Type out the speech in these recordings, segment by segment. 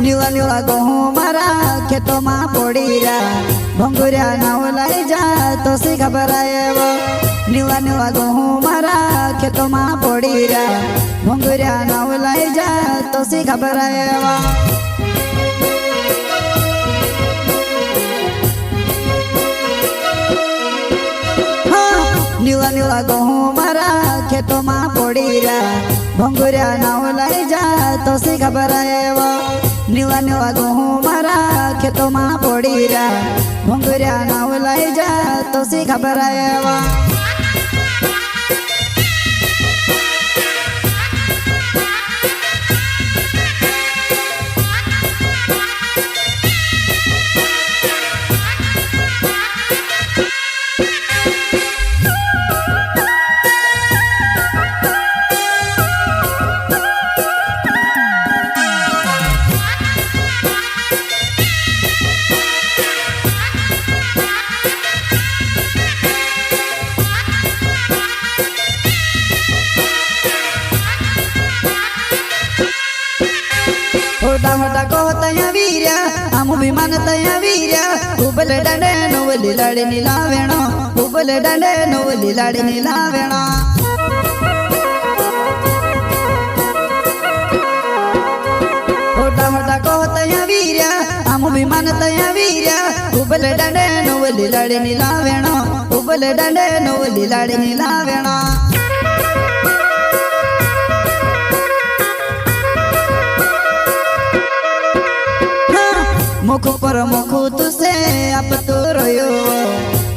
नीला नीला गहूँ मारा खेतों में पड़ी रा भंगुरिया नाव लाई जा तो सी खबर आए वो नीला नीला गहूँ मारा खेतों में पड़ी रा भंगुरिया नाव लाई जा तो सी खबर आए वो नीला नीला गहूँ मारा खेतों में पड़ी रा भंगुरिया नाव लाई जा तो सी खबर आए वो नीला नीला गहूँ मारा खेतों में पड़ी रा भंगुरिया नाव लाई जा तो सी खबर आए वो मोटा मोटा कहता या वीर्या आमु भी मानता या वीर्या उबल डांडे नोवली लाड़ी नीला वेणो उबल डांडे नोवली लाड़ी नीला वेणो मोटा मोटा कहता या वीर्या आमु भी मानता या वीर्या उबल डांडे नोवली लाड़ी नीला वेणो उबल डांडे नोवली लाड़ी नीला वेणो मुख पर मुख तुसे आप तो रोयो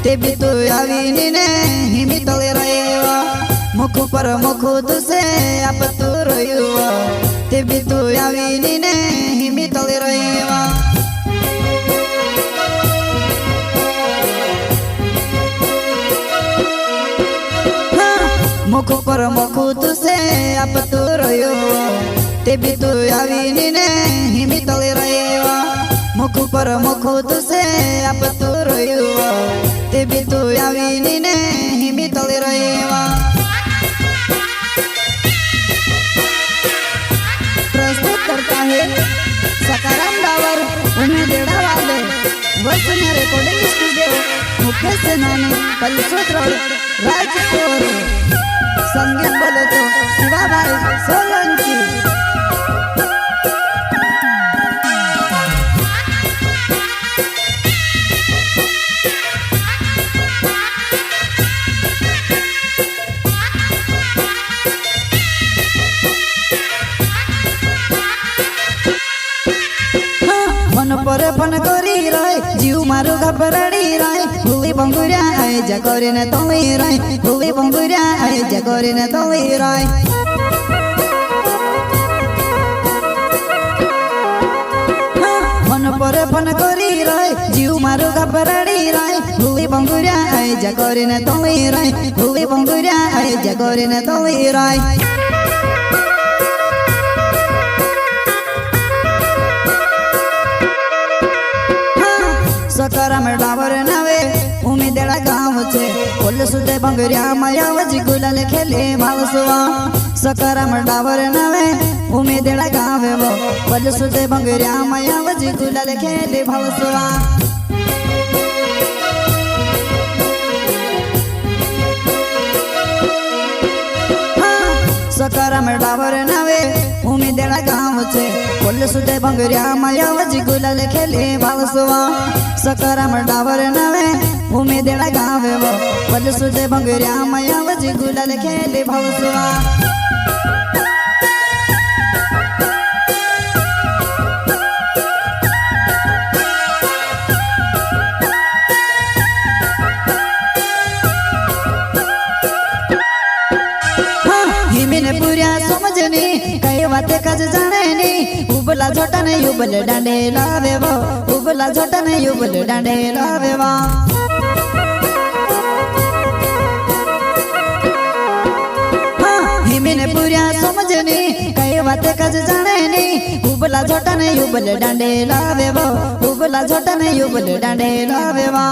ते भी तो आवी ने हिमी तले रयो मुख पर मुख तुसे आप तो रोयो ते भी तो आवी ने हिमी तले रयो मुख पर मुख तुसे आप तो रोयो ते भी तो आवी ने हिमी तले रयो मुख पर मुख तुसे आप तो रोयो ते भी तो आवी ने हिमी तले रयो प्रस्तुत करता है सकाराम डावर उमेदेड़ा वाले वसुन्या रिकॉर्डिंग स्टूडियो मुख्य सेनानी कलसोत रोड राजपुर संगीत बोले तो शिवाभाई सोलंकी मन पर फन करी रहे जीव मारो घबराड़ी रहे भूली भंगुरिया आए जा करे न तोली रहे भूली भंगुरिया आए जा करे न तोली रहे मन पर फन करी रहे जीव मारो घबराड़ी रहे भूली भंगुरिया आए जा करे न तोली रहे भूली भंगुरिया आए जा करे न तोली रहे सकारा में डावर नवे उमेदेड़ा गाँव छे कोल सुदे भंगुरिया मायावजी गुलाल खेले भावसुआ सकारा में डावर नवे उमेदेड़ा गाँव वो कोल सुदे भंगुरिया मायावजी गुलाल खेले भावसुआ सकारा में डावर नवे उमेदेड़ा गाँव छे कोल सुदे भंगुरिया मायावजी गुलाल खेले भावसुआ सकारा में डावर नवे उमेदेड़ा गाँव वो कोल सुदे भंगुरिया मायावजी गुलाल खेले भावसुआ समझनी कई बातें कज जाने नी उबला झोटा ने उबल डांडे लावे वो उबला झोटा ने उबल डांडे लावे वो हिमिने पूरा समझनी कई बातें कज जाने नी उबला झोटा ने उबल डांडे लावे वो उबला झोटा ने उबल डांडे लावे वो